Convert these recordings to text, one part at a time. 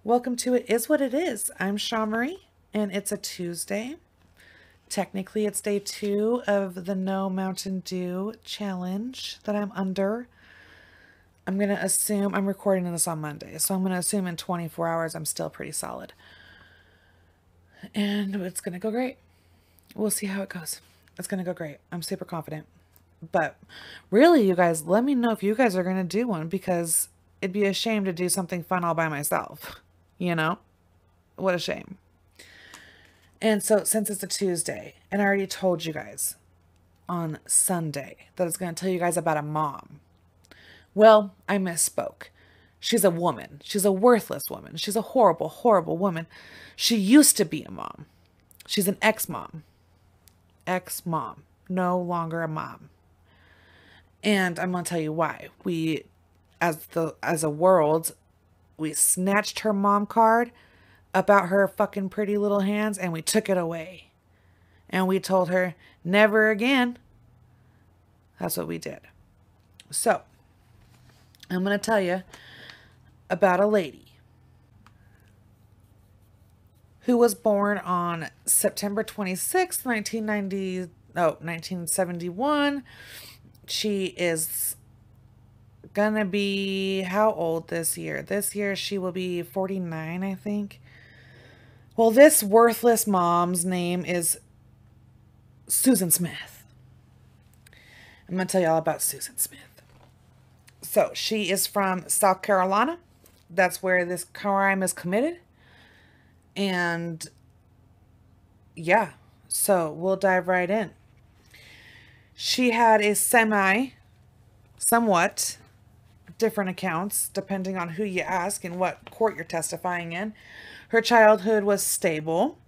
Welcome to It Is What It Is. I'm Shaw Marie, and it's a Tuesday. Technically, it's day 2 of the No Mountain Dew challenge that I'm under. I'm going to assume, I'm recording this on Monday, so I'm going to assume in 24 hours I'm still pretty solid. And it's going to go great. We'll see how it goes. It's going to go great. I'm super confident. But really, you guys, let me know if you guys are going to do one, because it'd be a shame to do something fun all by myself. You know? What a shame. And so since it's a Tuesday, and I already told you guys on Sunday that I was going to tell you guys about a mom. Well, I misspoke. She's a woman. She's a worthless woman. She's a horrible, horrible woman. She used to be a mom. She's an ex-mom. Ex-mom. No longer a mom. And I'm going to tell you why. We, as a world, we snatched her mom card about her fucking pretty little hands, and we took it away. And we told her, never again. That's what we did. So, I'm going to tell you about a lady who was born on September 26, 1971. She is gonna be how old this year? This year she will be 49, I think. Well, this worthless mom's name is Susan Smith. I'm going to tell you all about Susan Smith. So, she is from South Carolina. That's where this crime is committed. And, yeah. So, we'll dive right in. She had a somewhat different accounts, depending on who you ask and what court you're testifying in. Her childhood was stable,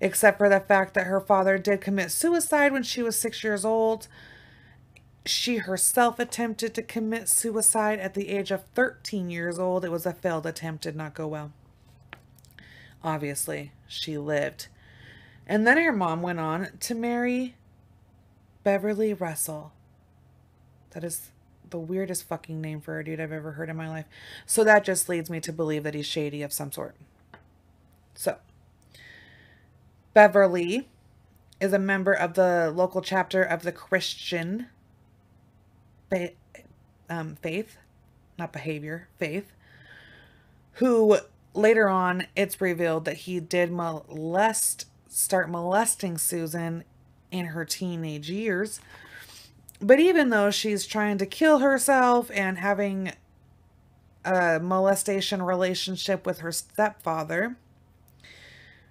except for the fact that her father did commit suicide when she was 6 years old. She herself attempted to commit suicide at the age of 13 years old. It was a failed attempt, did not go well. Obviously, she lived. And then her mom went on to marry Beverly Russell. That is the weirdest fucking name for a dude I've ever heard in my life. So that just leads me to believe that he's shady of some sort. So, Beverly is a member of the local chapter of the Christian faith, not behavior, faith, who later on it's revealed that he did start molesting Susan in her teenage years. But even though she's trying to kill herself and having a molestation relationship with her stepfather,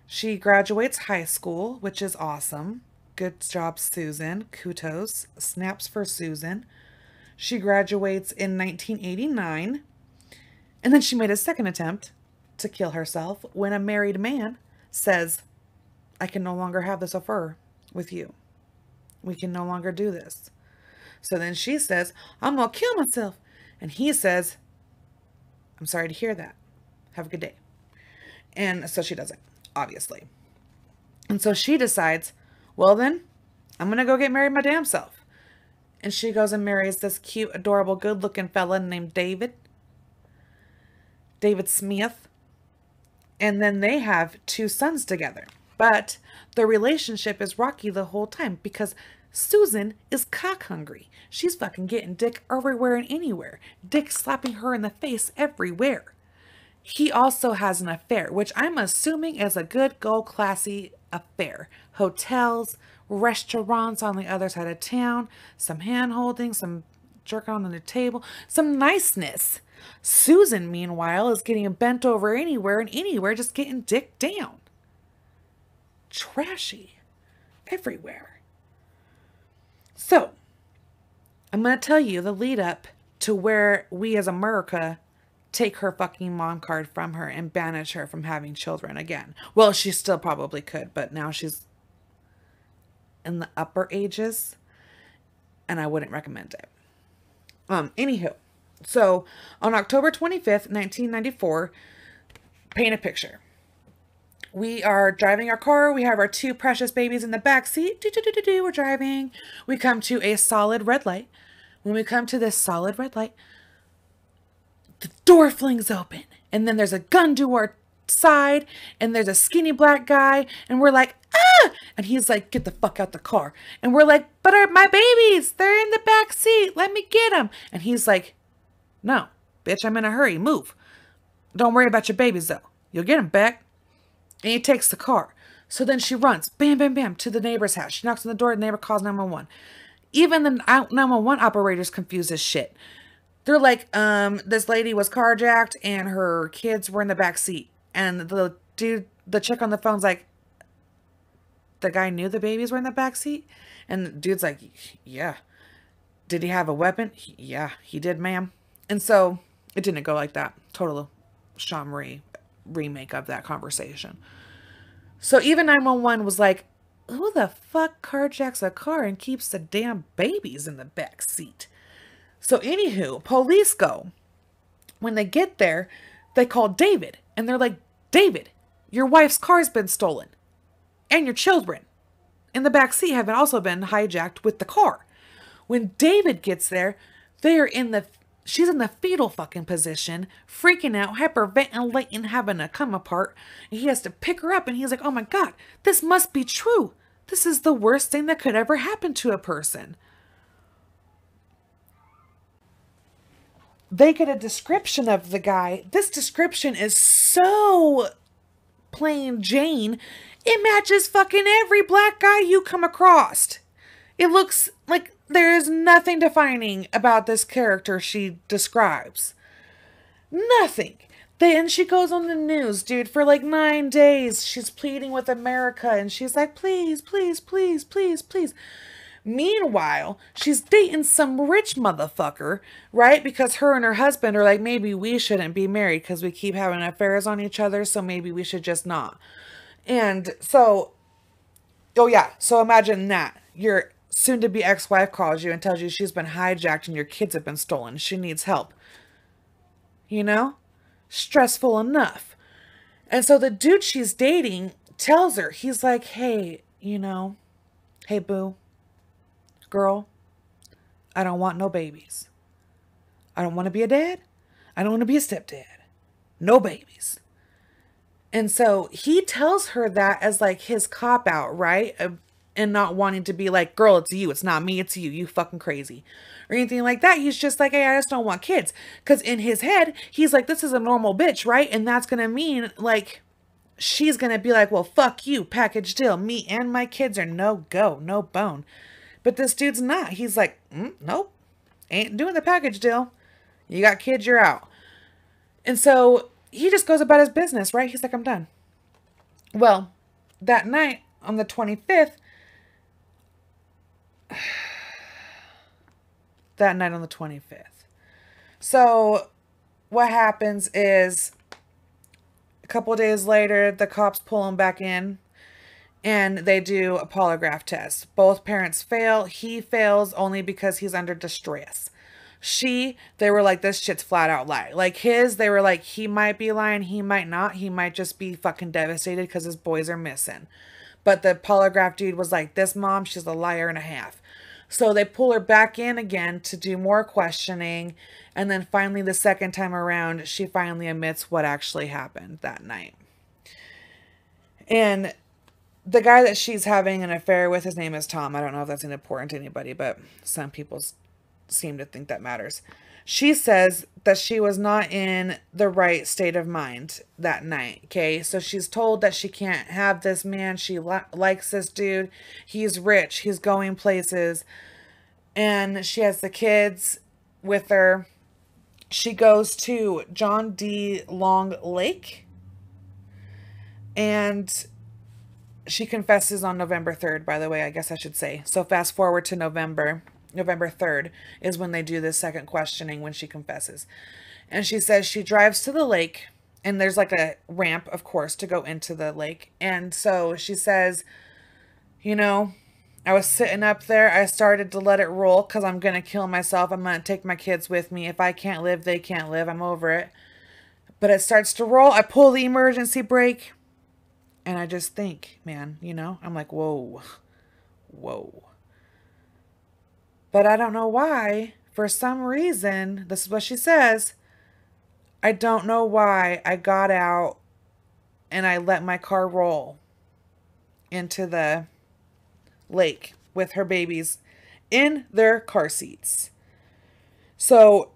she graduates high school, which is awesome. Good job, Susan. Kudos. Snaps for Susan. She graduates in 1989. And then she made a second attempt to kill herself when a married man says, I can no longer have this affair with you. We can no longer do this. So then she says, I'm going to kill myself. And he says, I'm sorry to hear that. Have a good day. And so she doesn't, obviously. And so she decides, well then, I'm going to go get married my damn self. And she goes and marries this cute, adorable, good-looking fella named David Smith. And then they have 2 sons together. But the relationship is rocky the whole time because Susan is cock hungry. She's fucking getting dick everywhere and anywhere. Dick slapping her in the face everywhere. He also has an affair, which I'm assuming is a good, gold, classy affair. Hotels, restaurants on the other side of town, some hand-holding, some jerking on the table, some niceness. Susan, meanwhile, is getting bent over anywhere and anywhere, just getting dick down. Trashy. Everywhere. So, I'm going to tell you the lead up to where we as America take her fucking mom card from her and banish her from having children again. Well, she still probably could, but now she's in the upper ages, and I wouldn't recommend it. Anywho, so on October 25th, 1994, paint a picture. We are driving our car. We have our 2 precious babies in the back seat. We're driving. We come to a solid red light. When we come to this solid red light, the door flings open. And then there's a gun to our side, and there's a skinny black guy, and we're like, ah! And he's like, get the fuck out the car. And we're like, but my babies, they're in the back seat. Let me get them. And he's like, no, bitch, I'm in a hurry. Move. Don't worry about your babies, though. You'll get them back. And he takes the car. So then she runs, bam, bam, bam, to the neighbor's house. She knocks on the door, the neighbor calls 911. Even the 911 operators confused as shit. They're like, this lady was carjacked and her kids were in the back seat. And the dude, the chick on the phone's like, the guy knew the babies were in the back seat? And the dude's like, yeah. Did he have a weapon? Yeah, he did, ma'am. And so it didn't go like that. Total Sean Marie remake of that conversation. So even 911 was like, who the fuck carjacks a car and keeps the damn babies in the back seat? So anywho, police go. When they get there, they call David. And they're like, David, your wife's car's been stolen. And your children in the back seat have also been hijacked with the car. When David gets there, she's in the fetal fucking position, freaking out, hyperventilating, having a come apart. And he has to pick her up and he's like, oh my God, this must be true. This is the worst thing that could ever happen to a person. They get a description of the guy. This description is so plain Jane. It matches fucking every black guy you come across. It looks like there is nothing defining about this character she describes. Nothing. Then she goes on the news, dude, for like 9 days. She's pleading with America and she's like, please, please, please, please, please. Meanwhile, she's dating some rich motherfucker, right? Because her and her husband are like, maybe we shouldn't be married because we keep having affairs on each other, so maybe we should just not. And so, oh yeah, so imagine that. Your soon-to-be ex-wife calls you and tells you she's been hijacked and your kids have been stolen. She needs help. You know? Stressful enough. And so the dude she's dating tells her, he's like, hey, hey, boo. Girl, I don't want no babies. I don't want to be a dad. I don't want to be a stepdad. No babies. And so he tells her that as like his cop out, right? And not wanting to be like, girl, it's you. It's not me. It's you. You fucking crazy. Or anything like that. He's just like, hey, I just don't want kids. Because in his head, he's like, this is a normal bitch, right? And that's going to mean like, she's going to be like, well, fuck you, package deal. Me and my kids are no go, no bone. But this dude's not. He's like, nope, ain't doing the package deal. You got kids, you're out. And so he just goes about his business, right? He's like, I'm done. Well, that night on the 25th, So what happens is a couple of days later, the cops pull him back in. And they do a polygraph test. Both parents fail. He fails only because he's under distress. They were like, this shit's flat out lie. Like they were like, he might be lying. He might not. He might just be fucking devastated because his boys are missing. But the polygraph dude was like, this mom, she's a liar and a half. So they pull her back in again to do more questioning. And then finally, the second time around, she finally admits what actually happened that night. And the guy that she's having an affair with, his name is Tom. I don't know if that's important to anybody, but some people seem to think that matters. She says that she was not in the right state of mind that night, okay? So she's told that she can't have this man. She likes this dude. He's rich. He's going places. And she has the kids with her. She goes to John D. Long Lake. And she confesses on November 3rd, by the way, I guess I should say. So fast forward to November 3rd is when they do this second questioning when she confesses. And she says she drives to the lake and there's like a ramp, of course, to go into the lake. And so she says, I was sitting up there. I started to let it roll because I'm going to kill myself. I'm going to take my kids with me. If I can't live, they can't live. I'm over it. But it starts to roll. I pull the emergency brake. And I just think, man, I'm like, whoa. But I don't know why, for some reason, this is what she says, I don't know why I got out and I let my car roll into the lake with her babies in their car seats. So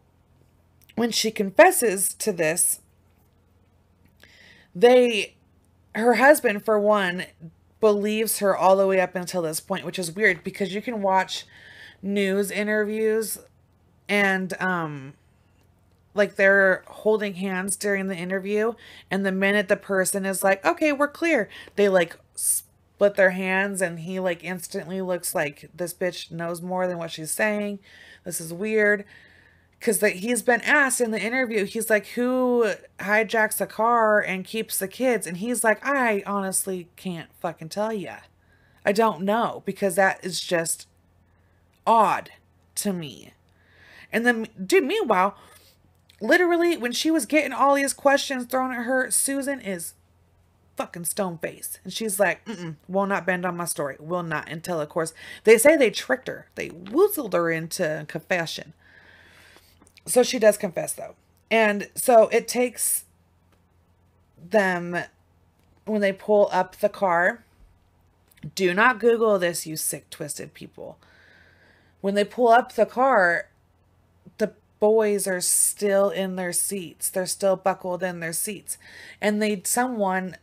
when she confesses to this, her husband, for one, believes her all the way up until this point, which is weird because you can watch news interviews and like they're holding hands during the interview, and the minute the person is like, okay, we're clear, they like split their hands, and he like instantly looks like this bitch knows more than what she's saying. This is weird. Because he's been asked in the interview, he's like, who hijacks a car and keeps the kids? And he's like, I honestly can't fucking tell you. I don't know, because that is just odd to me. And then, dude, meanwhile, literally, when she was getting all these questions thrown at her, Susan is fucking stone face. And she's like, will not bend on my story. Will not. Until, of course, they say they tricked her. They woozled her into confession. So she does confess, though. And so it takes them, when they pull up the car, do not Google this, you sick, twisted people. When they pull up the car, the boys are still in their seats. They're still buckled in their seats. And someone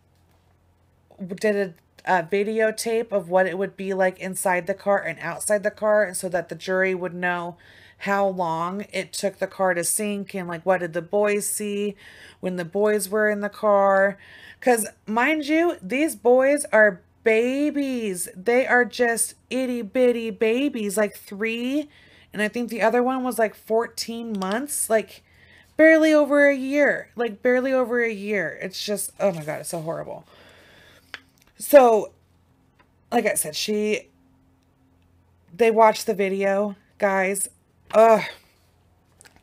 did a videotape of what it would be like inside the car and outside the car, so that the jury would know how long it took the car to sink, and like what did the boys see when the boys were in the car. Because mind you, these boys are babies. They are just itty bitty babies, like 3, and I think the other one was like 14 months, like barely over a year, It's just, oh my God, it's so horrible. So like I said, they watched the video, guys.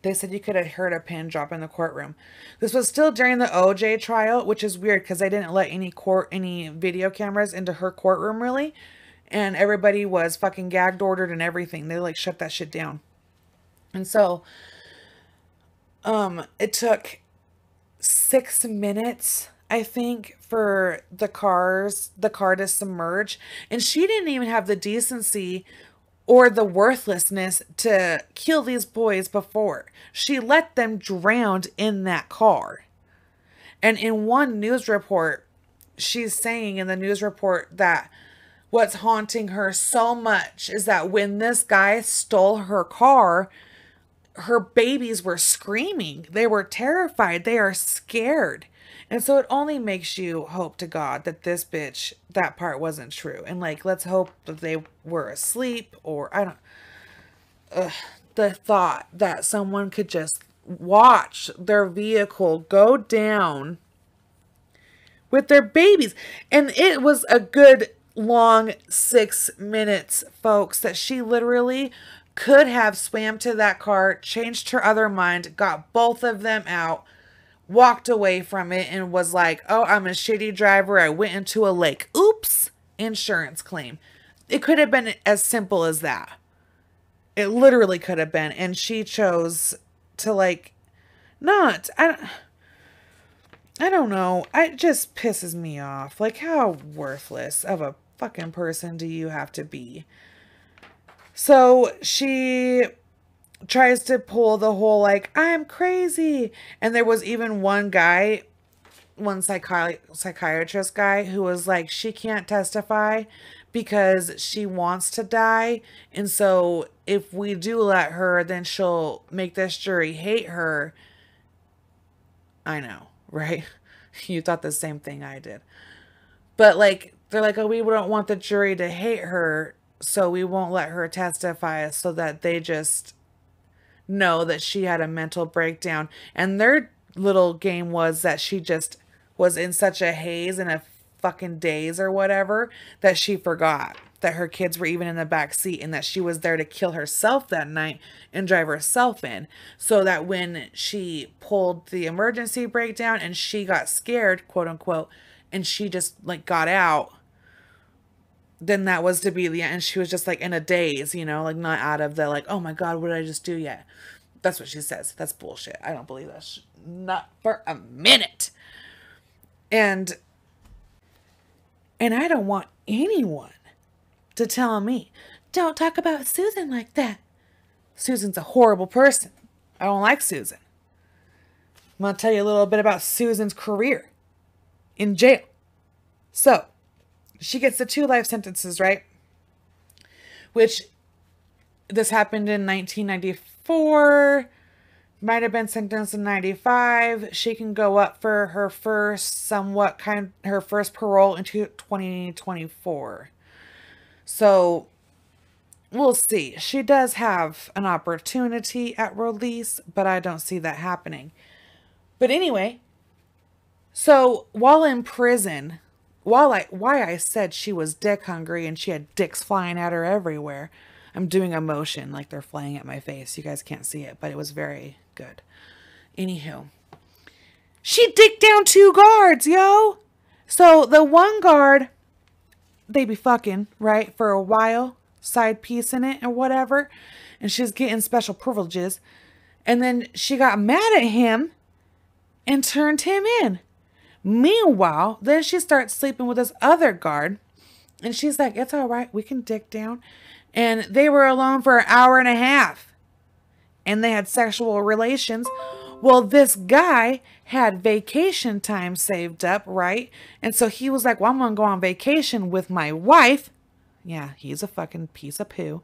They said you could have heard a pin drop in the courtroom. This was still during the OJ trial, which is weird because they didn't let any video cameras into her courtroom, really. And everybody was fucking gagged, ordered, and everything. They like shut that shit down. And so it took 6 minutes, I think, for the car to submerge. And she didn't even have the decency or the worthlessness to kill these boys before. She let them drown in that car. And in one news report, she's saying in the news report that what's haunting her so much is that when this guy stole her car, her babies were screaming. They were terrified. They are scared. And so it only makes you hope to God that this bitch, that part wasn't true. And like, let's hope that they were asleep, or the thought that someone could just watch their vehicle go down with their babies. And it was a good long 6 minutes, folks, that she literally could have swam to that car, changed her other mind, got both of them out, walked away from it, and was like, oh, I'm a shitty driver. I went into a lake. Oops. Insurance claim. It could have been as simple as that. It literally could have been. And she chose to like not. I don't know. It just pisses me off. Like, how worthless of a fucking person do you have to be? So she tries to pull the whole like, I'm crazy. And there was even one psychiatrist guy who was like, she can't testify because she wants to die. And so if we do let her, then she'll make this jury hate her. I know, right? You thought the same thing I did. But like, they're like, oh, we don't want the jury to hate her, so we won't let her testify, so that they just know that she had a mental breakdown. And their little game was that she just was in such a haze and a fucking daze or whatever that she forgot that her kids were even in the back seat, and that she was there to kill herself that night and drive herself in, so that when she pulled the emergency breakdown and she got scared, quote unquote, and she just like got out, then that was to be the end. And she was just like in a daze, you know, like not out of the like, oh my God, what did I just do yet? That's what she says. That's bullshit. I don't believe that. Not for a minute. And And I don't want anyone to tell me, don't talk about Susan like that. Susan's a horrible person. I don't like Susan. I'm going to tell you a little bit about Susan's career in jail. So, she gets the 2 life sentences, right? Which, this happened in 1994. Might have been sentenced in 95. She can go up for her first her first parole into 2024. So, we'll see. She does have an opportunity at release, but I don't see that happening. But anyway, so while in prison, why I said she was dick hungry and she had dicks flying at her everywhere. I'm doing a motion like they're flying at my face. You guys can't see it, but it was very good. Anywho, she dicked down 2 guards, yo. So the one guard, they be fucking, right, for a while, side piece in it or whatever, and she's getting special privileges. And then she got mad at him and turned him in. Meanwhile, then she starts sleeping with this other guard, and she's like, it's all right, we can dick down. And they were alone for an hour and a half, and they had sexual relations. Well, this guy had vacation time saved up, right? And so he was like, well, I'm going to go on vacation with my wife. Yeah, he's a fucking piece of poo.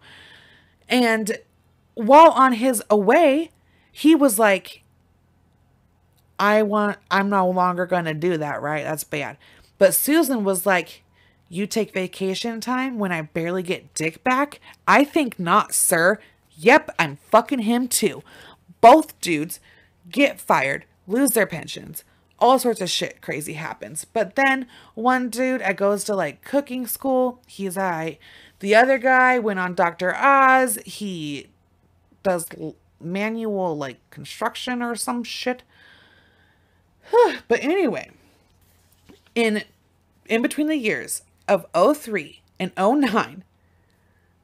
And while on his away, he was like, I'm no longer going to do that, right? That's bad. But Susan was like, you take vacation time when I barely get dick back? I think not, sir. Yep, I'm fucking him too. Both dudes get fired, lose their pensions. All sorts of shit crazy happens. But then one dude goes to like cooking school. He's alright. The other guy went on Dr. Oz. He does manual like construction or some shit. But anyway, in between the years of 03 and 09,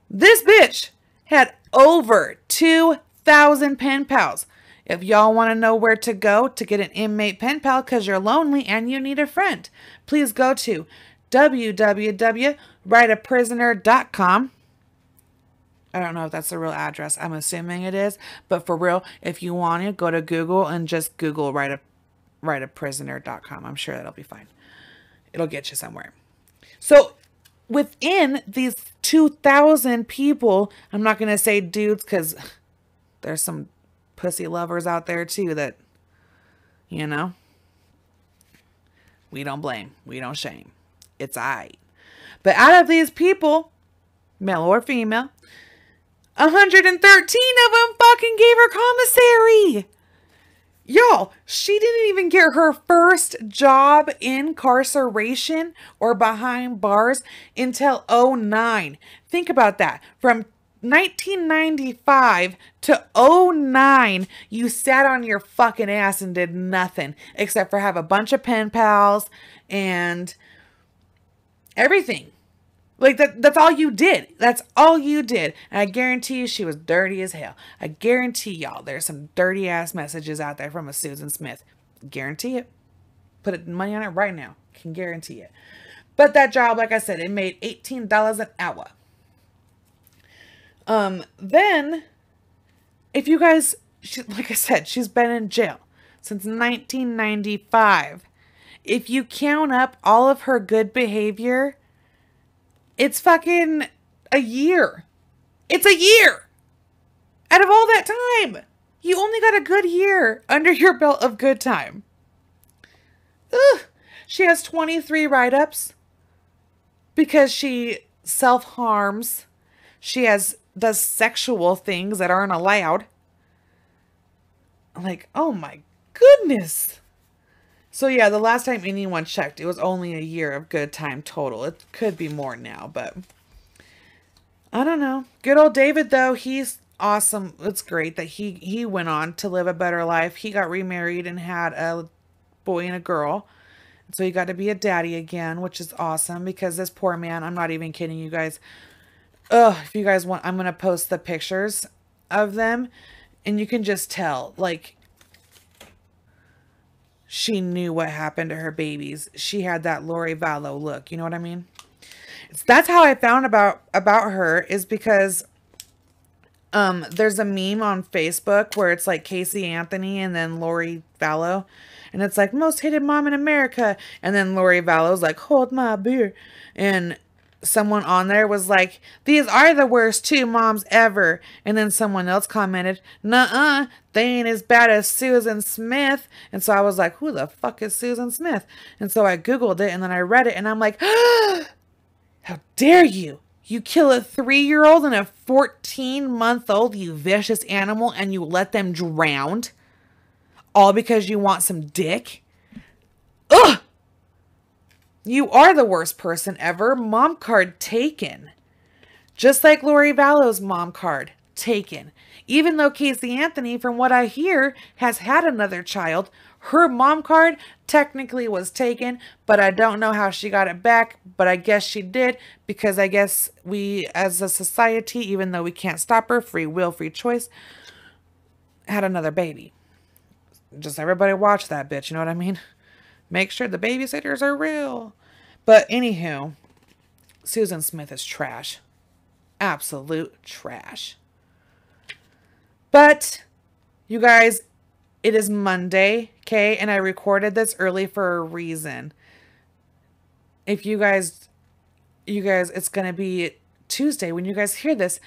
this bitch had over 2,000 pen pals. If y'all want to know where to go to get an inmate pen pal because you're lonely and you need a friend, please go to www.writeaprisoner.com. I don't know if that's the real address. I'm assuming it is. But for real, if you want to, go to Google and just Google writeaprisoner.com. I'm sure that'll be fine. It'll get you somewhere. So within these 2,000 people, I'm not going to say dudes because there's some pussy lovers out there too that, you know, we don't blame, we don't shame. It's aight. But out of these people, male or female, 113 of them fucking gave her commissary. Y'all, she didn't even get her first job in incarceration or behind bars until 09. Think about that. From 1995 to 09, you sat on your fucking ass and did nothing except for have a bunch of pen pals and everything. Like that's all you did. That's all you did. And I guarantee you she was dirty as hell. I guarantee y'all there's some dirty ass messages out there from a Susan Smith. Guarantee it. Put money on it right now. Can guarantee it. But that job, like I said, it made $18 an hour. Then, if you guys, like I said, she's been in jail since 1995. If you count up all of her good behavior, it's fucking a year. It's a year. Out of all that time, you only got a good year under your belt of good time. Ugh. She has 23 write-ups because she self-harms. She does sexual things that aren't allowed. Like, oh my goodness. So yeah, the last time anyone checked, it was only a year of good time total. It could be more now, but I don't know. Good old David, though, he's awesome. It's great that he went on to live a better life. He got remarried and had a boy and a girl. So he got to be a daddy again, which is awesome because this poor man, I'm not even kidding you guys. Ugh, if you guys want, I'm going to post the pictures of them and you can just tell, like, she knew what happened to her babies. She had that Lori Vallow look. You know what I mean? That's how I found about her, is because there's a meme on Facebook where it's like Casey Anthony and then Lori Vallow, and it's like most hated mom in America, and then Lori Vallow's like hold my beer, and someone on there was like, these are the worst two moms ever, and then someone else commented, nuh-uh, they ain't as bad as Susan Smith. And so I was like, who the fuck is Susan Smith? And so I googled it, and then I read it, and I'm like, how dare you? You kill a 3-year-old and a 14-month-old, you vicious animal, and you let them drown? All because you want some dick? Ugh! You are the worst person ever. Mom card taken. Just like Lori Vallow's mom card taken. Even though Casey Anthony, from what I hear, has had another child, her mom card technically was taken, but I don't know how she got it back, but I guess she did, because I guess we as a society, even though we can't stop her, free will, free choice, had another baby. Just everybody watch that bitch, you know what I mean? Make sure the babysitters are real. But anywho, Susan Smith is trash. Absolute trash. But, you guys, it is Monday, okay? And I recorded this early for a reason. If you guys, it's going to be Tuesday when you guys hear this.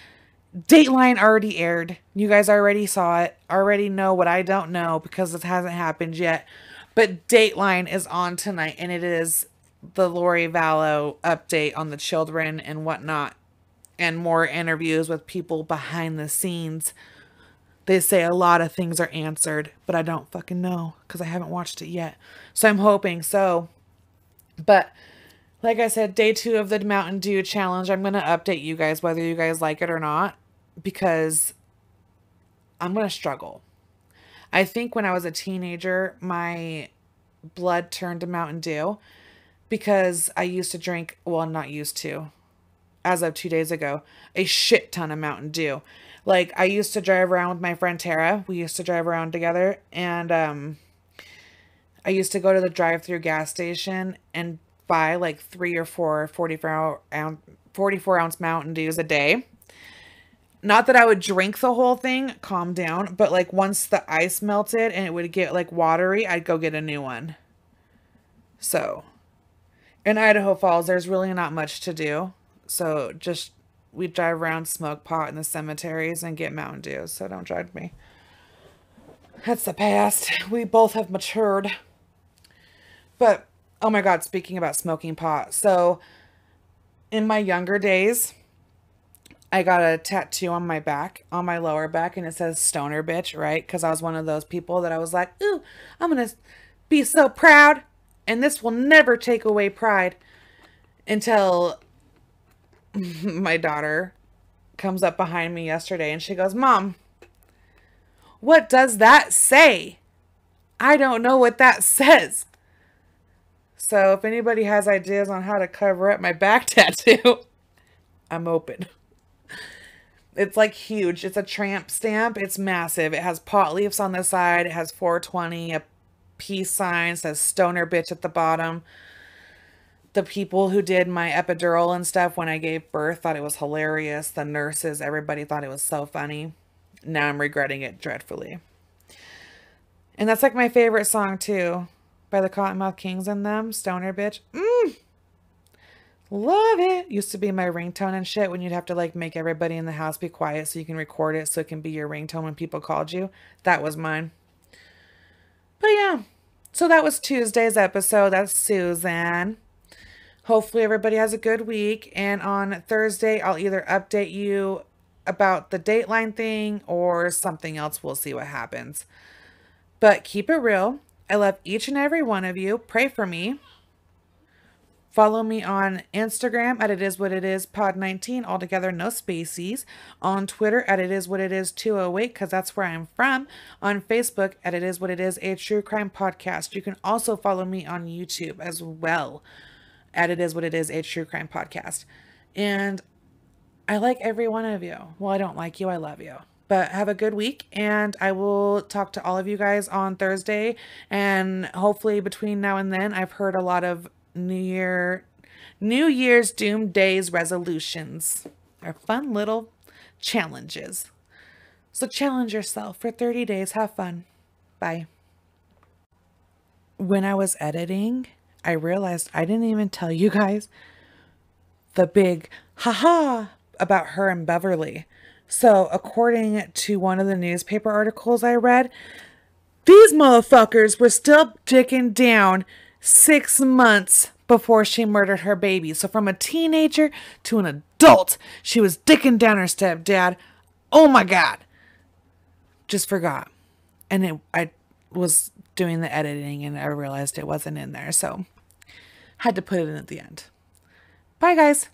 Dateline already aired. You guys already saw it. Already know what I don't know because it hasn't happened yet. But Dateline is on tonight, and it is the Lori Vallow update on the children and whatnot, and more interviews with people behind the scenes. They say a lot of things are answered, but I don't fucking know because I haven't watched it yet. So I'm hoping so. But like I said, day 2 of the Mountain Dew challenge. I'm going to update you guys whether you guys like it or not, because I'm going to struggle. I think when I was a teenager, my blood turned to Mountain Dew because I used to drink, well, not used to, as of 2 days ago, a shit ton of Mountain Dew. Like, I used to drive around with my friend Tara. We used to drive around together, and I used to go to the drive-through gas station and buy like 3 or 4 44-ounce Mountain Dews a day. Not that I would drink the whole thing, calm down, but like once the ice melted and it would get like watery, I'd go get a new one. So, in Idaho Falls, there's really not much to do. So just, we drive around, smoke pot in the cemeteries, and get Mountain Dew. So don't judge me. That's the past. We both have matured. But, oh my God, speaking about smoking pot. So, in my younger days, I got a tattoo on my back, on my lower back, and it says stoner bitch, right? Because I was one of those people that I was like, ooh, I'm going to be so proud. And this will never take away pride, until my daughter comes up behind me yesterday and she goes, Mom, what does that say? I don't know what that says. So if anybody has ideas on how to cover up my back tattoo, I'm open. It's like huge. It's a tramp stamp. It's massive. It has pot leaves on the side. It has 420, a peace sign, says stoner bitch at the bottom. The people who did my epidural and stuff when I gave birth thought it was hilarious. The nurses, everybody thought it was so funny. Now I'm regretting it dreadfully. And that's like my favorite song too, by the Cottonmouth Kings and them, Stoner Bitch. Love it. Used to be my ringtone and shit when you'd have to like make everybody in the house be quiet so you can record it so it can be your ringtone when people called you. That was mine. But yeah, so that was Tuesday's episode. That's Susan. Hopefully everybody has a good week. And on Thursday, I'll either update you about the Dateline thing or something else. We'll see what happens. But keep it real. I love each and every one of you. Pray for me. Follow me on Instagram at itiswhatitis.pod19, altogether, no spaces. On Twitter at itiswhatitis208, because that's where I'm from. On Facebook at itiswhatitis, a true crime podcast. You can also follow me on YouTube as well at itiswhatitis, a true crime podcast. And I like every one of you. Well, I don't like you. I love you. But have a good week, and I will talk to all of you guys on Thursday. And hopefully between now and then, I've heard a lot of New Year's Doom Days resolutions. They're fun little challenges. So challenge yourself for 30 days. Have fun. Bye. When I was editing, I realized I didn't even tell you guys the big haha about her and Beverly. So according to one of the newspaper articles I read, these motherfuckers were still dicking down 6 months before she murdered her baby. So from a teenager to an adult, she was dicking down her stepdad. Oh my God. Just forgot. And I was doing the editing and I realized it wasn't in there. So had to put it in at the end. Bye, guys.